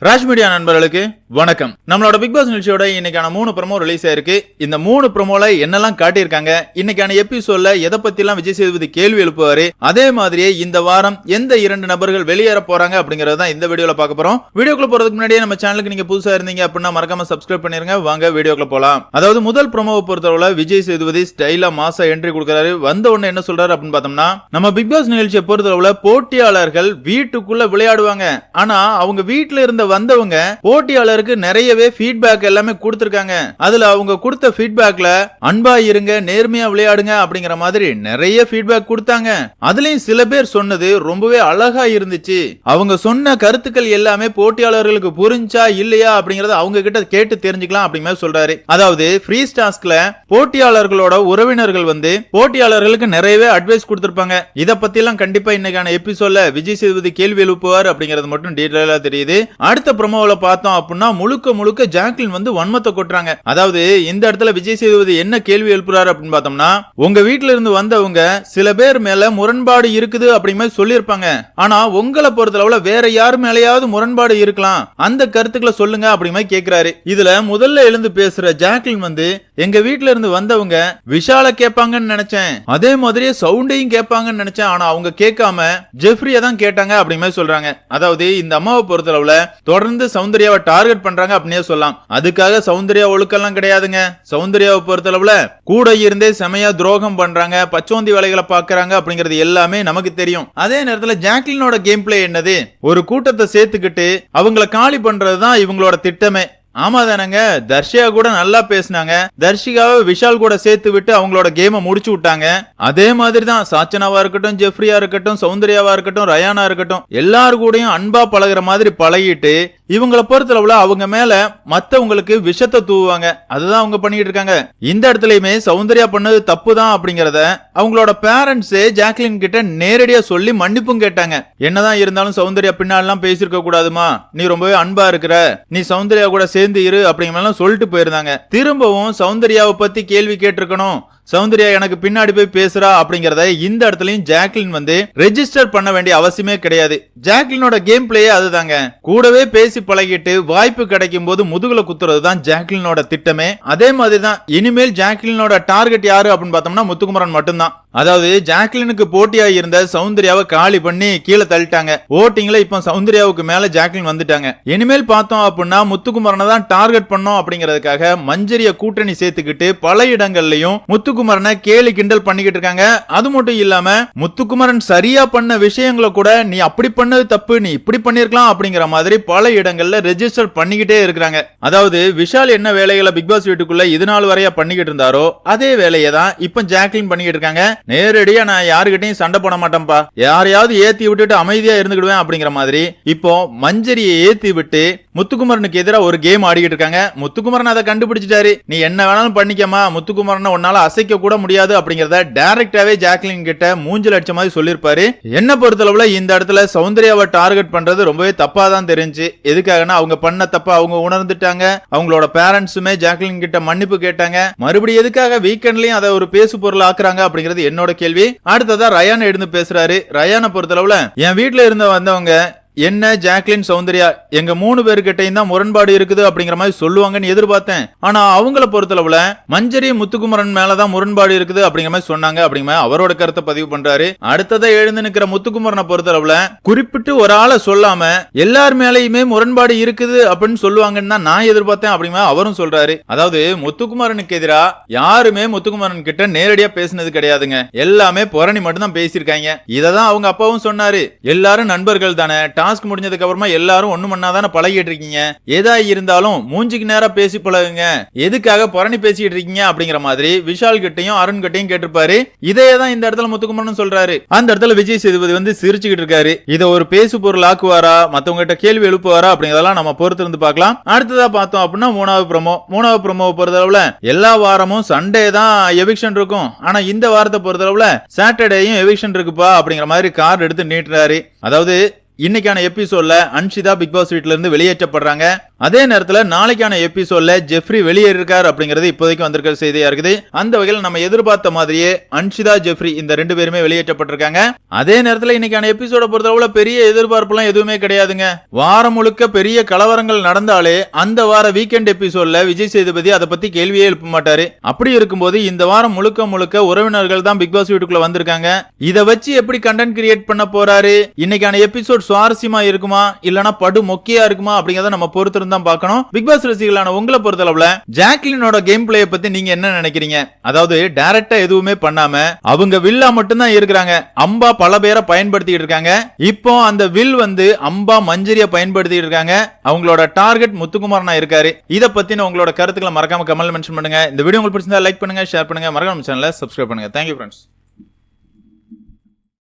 Raj media நண்பர்களுக்கு வணக்கம். நம்மளோட பிக் பாஸ் நிகழ்ச்சியோட இன்னைக்கான 3 ப்ரோமோ ரிலீஸ் ஆயிருக்கு. இந்த 3 ப்ரோமோல என்னெல்லாம் காட்டியிருக்காங்க, இன்னைக்கான எபிசோட்ல எதை பத்தி எல்லாம் விஜய் சேதுபதி கேள்வி எழுப்புவாரு, அதே மாதிரியே இந்த வாரம் எந்த 2 நபர்கள் வெளியேற போறாங்க அப்படிங்கறத இந்த வீடியோல பார்க்க போறோம். வீடியோக்குள்ள போறதுக்கு முன்னாடியே நம்ம சேனலுக்கு நீங்க புதுசா இருந்தீங்க அப்படின்னா மறக்காம சப்ஸ்கிரைப் பண்ணிருங்க. வாங்க வீடியோக்குள்ள போலாம். அதாவது முதல் ப்ரோமோவை பொறுத்தவரை விஜய் சேதுபதி ஸ்டைலா மாசா என்ட்ரி கொடுக்கறாரு. வந்த உடனே என்ன சொல்றாரு அப்படின்னு பார்த்தோம்னா, நம்ம பிக் பாஸ் நிகழ்ச்சியை பொறுத்தவரை போட்டியாளர்கள் வீட்டுக்குள்ள விளையாடுவாங்க, ஆனா அவங்க வீட்டுல இருந்த வந்தவங்க போட்டியாளருக்கு நிறையவே ஃபீட்பேக் எல்லாமே கொடுத்திருக்காங்க. அதுல அவங்க கொடுத்த ஃபீட்பேக்ல அன்பா இருங்க, நேர்மையா விளையாடுங்க அப்படிங்கிற மாதிரி நிறைய ஃபீட்பேக் கொடுத்தாங்க. அதுலயும் சில பேர் சொன்னது ரொம்பவே அழகா இருந்துச்சு. அவங்க சொன்ன கருத்துக்கள் எல்லாமே போட்டியாளர்களுக்கு புரிஞ்சா இல்லையா அப்படிங்கறத அவங்க கிட்ட கேட்டு தெரிஞ்சுக்கலாம் அப்படிங்கிற சொல்றாரு. அதாவது ஃப்ரீ டாஸ்க்ல போட்டியாளர்களோட உறவினர்கள் வந்து போட்டியாளர்களுக்கு நிறையவே அட்வைஸ் கொடுத்திருப்பாங்க. இத பத்தி எல்லாம் கண்டிப்பா இன்னைக்கான எபிசோட்ல விஜய் சேதுபதி கேள்வி எழுப்புவார் அப்படிங்கிறது மட்டும் டீடைலா தெரியுது. அடுத்த ப்ரோமோல பார்த்தோம் அப்படின்னா முழுக்க ஜாக்லின் வந்து வன்மத்தை கொட்டுறாங்க. அதாவது இந்த இடத்துல விஜய் சேதுபதி என்ன கேள்வி எழுப்புறாரு அப்படின்னு பார்த்தோம்னா, உங்க வீட்ல இருந்து வந்தவங்க சில பேர் மேல முரண்பாடு இருக்குது அப்படிமே சொல்லியிருப்பாங்க, ஆனா உங்களை பொறுத்தளவுல வேற யார் மேலயாவது முரண்பாடு இருக்கலாம், அந்த கருத்துக்களை சொல்லுங்க அப்படிமே கேக்குறாரு. இதுல முதல்ல எழுந்து பேசுற ஜாக்லின் வந்து, எங்க வீட்ல இருந்து வந்தவங்க விஷால கேட்பாங்கன்னு நினைச்சேன், அதே மாதிரியே சவுண்டையும் கேட்பாங்கன்னு நினைச்சேன், ஆனா அவங்க கேட்காம ஜெஃப்ரியை தான் கேட்டாங்க அப்படிமே சொல்றாங்க. அதாவது இந்த அம்மாவை பொறுத்தளவுல தொடர்ந்து சௌந்தர்யாவை டார்கெட் பண்றாங்க அப்படினே சொல்லலாம். அதுக்காக சௌந்தர்யா ஒழுக்கெல்லாம் கிடையாதுங்க. சௌந்தர்யாவை பொறுத்தளவுல கூட இருந்தே செமையா துரோகம் பண்றாங்க, பச்சோந்தி வேலைகளை பாக்குறாங்க அப்படிங்கிறது எல்லாமே நமக்கு தெரியும். அதே நேரத்துல ஜாக்லினோட கேம் பிளே என்னது, ஒரு கூட்டத்தை சேர்த்துக்கிட்டு அவங்களை காலி பண்றதுதான் இவங்களோட திட்டமே. ஆமா தானங்க, தர்ஷியா கூட நல்லா பேசினாங்க. தர்ஷிகாவை விஷால் கூட சேர்த்து விட்டு அவங்களோட கேமை முடிச்சு விட்டாங்க. அதே மாதிரி தான் சாச்சனாவா இருக்கட்டும், ஜெஃப்ரியா இருக்கட்டும், சௌந்தர்யாவா இருக்கட்டும், ரயானா இருக்கட்டும், எல்லாரு கூடயும் அன்பா பழகுற மாதிரி பழகிட்டு இவங்களை பொறுத்தளவுல அவங்க மேல மத்தவங்களுக்கு விஷத்தை தூவுவாங்க. அதுதான் அவங்க பண்ணிட்டு இருக்காங்க. இந்த இடத்துலயுமே சௌந்தர்யா பண்ணது தப்பு தான் அப்படிங்கறத அவங்களோட பேரண்ட்ஸே ஜாக்லின் கிட்ட நேரடியா சொல்லி மன்னிப்பும் கேட்டாங்க. என்னதான் இருந்தாலும் சௌந்தர்யா பின்னாலாம் பேசிருக்க கூடாதுமா, நீ ரொம்பவே அன்பா இருக்கிற, நீ சௌந்தர்யா கூட சேர்ந்து இரு அப்படிங்கிற சொல்லிட்டு போயிருந்தாங்க. திரும்பவும் சௌந்தர்யாவை பத்தி கேள்வி கேட்டிருக்கணும், சௌந்தர்யா எனக்கு பின்னாடி போய் பேசுறா அப்படிங்கறத இந்த இடத்துலயும் ஜாக்லின் வந்து ரெஜிஸ்டர் பண்ண வேண்டிய அவசியமே கிடையாது. ஜாக்லினோட கேம் பிளே அதுதாங்க. கூடவே பேசி பழகிட்டு வாய்ப்பு கிடைக்கும் போது முதுகுல குத்துறது தான் ஜாக்லினோட திட்டமே. அதே மாதிரி தான் இனிமேல் ஜாக்லினோட டார்கெட் யாரு அப்படின்னு பார்த்தோம்னா முத்துக்குமரன் மட்டும்தான். அதாவது ஜாக்லினுக்கு போட்டியா இருந்த சௌந்தர்யாவை காலி பண்ணி கீழே தள்ளிட்டாங்க. ஓட்டிங்ல இப்ப சௌந்தர்யாவுக்கு மேல ஜாக்லின் வந்துட்டாங்க. இனிமேல் பார்த்தோம் அப்படின்னா முத்துக்குமரனை தான் டார்கெட் பண்ணோம் அப்படிங்கறதுக்காக மஞ்சரிய கூட்டணி சேர்த்துக்கிட்டு பல இடங்கள்லயும் முத்துக்குமரனை கேலி கிண்டல் பண்ணிக்கிட்டு இருக்காங்க. அது மட்டும் இல்லாம முத்துக்குமரன் சரியா பண்ண விஷயங்களை கூட நீ அப்படி பண்ணது தப்பு, நீ இப்படி பண்ணிருக்கலாம் அப்படிங்கிற மாதிரி பல இடங்கள்ல ரெஜிஸ்டர் பண்ணிக்கிட்டே இருக்கிறாங்க. அதாவது விஷால் என்ன வேலைகளை பிக் பாஸ் வீட்டுக்குள்ள இது நாள் வரையா பண்ணிக்கிட்டு இருந்தாரோ அதே வேலையை தான் இப்ப ஜாக்லின் பண்ணிக்கிட்டு இருக்காங்க. நேரடியா நான் யாருகிட்டையும் சண்டை போட மாட்டேன்பா, யாரையாவது ஏத்தி விட்டுட்டு அமைதியா இருந்துக்கிடுவேன் அப்படிங்கிற மாதிரி இப்போ மஞ்சரியை ஏத்தி விட்டு முத்துக்குமரனுக்கு எதிராக ஒரு கேம் ஆடிக்கிட்டு இருக்காங்க. முத்துக்குமரன் அதை கண்டுபிடிச்சிட்டாரு. நீ என்ன வேணாலும் பண்ணிக்கமா, முத்துக்குமரனை உன்னால அசைக்க கூட முடியாது அப்படிங்கறத டைரக்டாவே ஜாக்லின் கிட்ட மூஞ்சில் அடிச்ச மாதிரி சொல்லிருப்பாரு. என்ன பொறுத்தளவுல இந்த இடத்துல சௌந்தர்யாவை டார்கெட் பண்றது ரொம்பவே தப்பா தான் தெரிஞ்சு. எதுக்காகனா அவங்க பண்ண தப்ப அவங்க உணர்ந்துட்டாங்க. அவங்களோட பேரண்ட்ஸுமே ஜாக்லின் கிட்ட மன்னிப்பு கேட்டாங்க. மறுபடியும் எதுக்காக வீக்கெண்ட்லயும் அதை ஒரு பேசு பொருள் ஆக்குறாங்க அப்படிங்கிறது என்னோட கேள்வி. அடுத்ததா ரயான் எழுந்து பேசுறாரு. ரயானை பொறுத்தளவுல என் வீட்டுல இருந்து வந்தவங்க என்ன ஜாக்லின் சௌந்தர்யா எங்க 3 பேருக்கிட்டையும் தான் முரண்பாடு இருக்குது அப்படிங்கிற மாதிரி சொல்லுவாங்கன்னு எதிர்பார்த்தேன். ஆனா அவங்கள பொறுத்தளவுல மஞ்சரி முத்துக்குமரன் மேலதான் முரண்பாடு இருக்குது அப்படிங்கிற மாதிரி சொன்னாங்க அப்படிங்கிற அவரோட கருத்தை பதிவு பண்றாரு. அடுத்ததை எழுந்து நிக்கிற முத்துக்குமரனை பொறுத்தளவுல குறிப்பிட்டு ஒரு ஆளை சொல்லாம எல்லார் மேலையுமே முரண்பாடு இருக்குது அப்படின்னு சொல்லுவாங்கன்னு தான் நான் எதிர்பார்த்தேன் அப்படிங்கிற அவரும் சொல்றாரு. அதாவது முத்துக்குமரனுக்கு எதிரா யாருமே முத்துக்குமரன் கிட்ட நேரடியா பேசினது கிடையாதுங்க. எல்லாமே புரணி மட்டும் தான் பேசியிருக்காங்க. இததான் அவங்க அப்பாவும் சொன்னாரு. எல்லாரும் நண்பர்கள் தானே, டாஸ்க் முடிஞ்சதுக்கு அப்புறமா எல்லாரும் ஒண்ணு மண்ணாதானே பழகிட்டு இருக்கீங்க, ஏதா இருந்தாலும் மூஞ்சிக்கு நேரா பேசி பழகுங்க, எதுக்காக புரணி பேசிட்டு இருக்கீங்க அப்படிங்கிற மாதிரி விஷால் கிட்டையும் அருண் கிட்டையும் கேட்டிருப்பாரு. இதையேதான் இந்த இடத்துல முத்துக்குமரன் சொல்றாரு. அந்த இடத்துல விஜய் சேதுபதி வந்து சிரிச்சுக்கிட்டு இருக்காரு. இதை ஒரு பேசு பொருள் ஆக்குவாரா, மத்தவங்க கிட்ட கேள்வி எழுப்புவாரா அப்படிங்கறதெல்லாம் நம்ம பொறுத்து இருந்து பார்க்கலாம். அடுத்ததா பார்த்தோம் அப்படின்னா மூணாவது ப்ரோமோ பொறுத்தளவுல எல்லா வாரமும் சண்டே தான் எவிக்ஷன் இருக்கும், ஆனா இந்த வாரத்தை பொறுத்தளவுல சாட்டர்டேயும் எவிக்ஷன் இருக்குப்பா அப்படிங்கிற மாதிரி கார்டு எடுத்து நீட்டுறாரு. அதாவது இன்னைக்கான எபிசோட்ல அன்ஷிதா பிக் பாஸ் வீட்ல இருந்து வெளியேற்றப்படுறாங்க. அதே நேரத்துல நாளைக்கான எபிசோட்ல ஜெஃப்ரி வெளியேறிருக்கார் அப்படிங்கிறது இப்போதைக்கு வந்திருக்கிற செய்தியா இருக்குது. அந்த வகையில் நம்ம எதிர்பார்த்த மாதிரியே அன்ஷிதா ஜெஃப்ரி இந்த 2 பேருமே வெளியேற்றப்பட்டிருக்காங்க. அதே நேரத்துல இன்னைக்கான எபிசோட பொறுத்தளவுல பெரிய எதிர்பார்ப்புலாம் எதுவுமே கிடையாதுங்க. வாரம் முழுக்க பெரிய கலவரங்கள் நடந்தாலே அந்த வார வீக்கெண்ட் எபிசோட்ல விஜய் சேதுபதி அதை பத்தி கேள்வியே எழுப்ப மாட்டாரு. அப்படி இருக்கும்போது இந்த வாரம் முழுக்க உறவினர்கள் தான் பிக் பாஸ் வீட்டுக்குள்ள வந்திருக்காங்க. இத வச்சு எப்படி கண்டென்ட் கிரியேட் பண்ண போறாரு, இன்னைக்கான எபிசோட் சுவாரஸ்யமா இருக்குமா இல்லனா படு மொக்கையா இருக்குமா அப்படிங்கறத நம்ம பொறுத்து தான் பார்க்கணும். பிக் பாஸ் ரசிகர்களான உங்களை பொறுத்தளவுல ஜாக்லினோட கேம் பிளேயை பத்தி நீங்க என்ன நினைக்கிறீங்க? அதாவது டைரக்டா எதுவுமே பண்ணாம அவங்க வில்லா மட்டும் தான் இருக்கிறாங்க, அம்பா பல பேரை பயன்படுத்திட்டு இருக்காங்க. இப்போ அந்த வில் அம்பா மஞ்சரியா பயன்படுத்திட்டு இருக்காங்க. அவங்களோட டார்கெட் முத்துக்குமாரனா இருக்காரு. இத பத்தின உங்களோட கருத்துக்களை மறக்காம கமெண்ட் மென்ஷன் பண்ணுங்க. இந்த வீடியோ உங்களுக்கு பிடிச்சிருந்தா லைக் பண்ணுங்க, ஷேர் பண்ணுங்க, மறக்காம சேனலை சப்ஸ்கிரைப் பண்ணுங்க. Thank you friends.